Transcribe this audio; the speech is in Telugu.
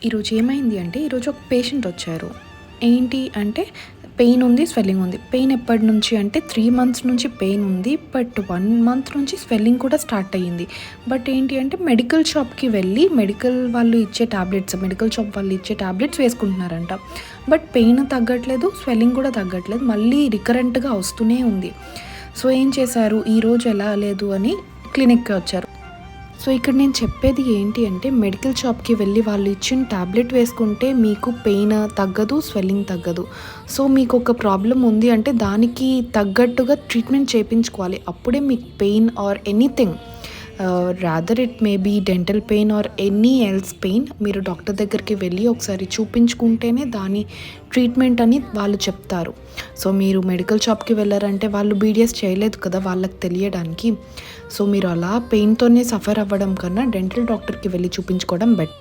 ఈరోజు ఏమైంది అంటే, ఈరోజు ఒక పేషెంట్ వచ్చారు. ఏంటి అంటే, పెయిన్ ఉంది, స్వెల్లింగ్ ఉంది. పెయిన్ ఎప్పటి నుంచి అంటే 3 మంత్స్ నుంచి పెయిన్ ఉంది. బట్ 1 మంత్ నుంచి స్వెల్లింగ్ కూడా స్టార్ట్ అయ్యింది. బట్ ఏంటి అంటే, మెడికల్ షాప్‌కి వెళ్ళి మెడికల్ వాళ్ళు ఇచ్చే టాబ్లెట్స్, మెడికల్ షాప్ వాళ్ళు ఇచ్చే టాబ్లెట్స్ వేసుకుంటున్నారంట. బట్ పెయిన్ తగ్గట్లేదు, స్వెల్లింగ్ కూడా తగ్గట్లేదు. మళ్ళీ రికరెంట్‌గా వస్తూనే ఉంది. సో ఏం చేశారు, ఈరోజు ఎలా లేదు అని క్లినిక్‌కి వచ్చారు. సో ఇక్కడ నేను చెప్పేది ఏంటి అంటే, మెడికల్ షాప్‌కి వెళ్ళి వాళ్ళు ఇచ్చిన టాబ్లెట్ వేసుకుంటే మీకు పెయిన్ తగ్గదు, స్వెల్లింగ్ తగ్గదు. సో మీకు ఒక ప్రాబ్లమ్ ఉంది అంటే దానికి తగ్గట్టుగా ట్రీట్మెంట్ చేయించుకోవాలి. అప్పుడే మీకు pain or anything, rather it may be dental pain or any else pain, మీరు డాక్టర్ దగ్గరికి వెళ్ళి ఒకసారి చూపించుకుంటేనే దాని ట్రీట్మెంట్ అని వాళ్ళు చెప్తారు. సో మీరు మెడికల్ షాప్‌కి వెళ్ళారంటే వాళ్ళు బీడీఎస్ చేయలేదు కదా వాళ్ళకి తెలియడానికి. సో మీరు అలా పెయిన్‌తోనే సఫర్ అవ్వడం కన్నా డెంటల్ డాక్టర్‌కి వెళ్ళి చూపించుకోవడం బెటర్.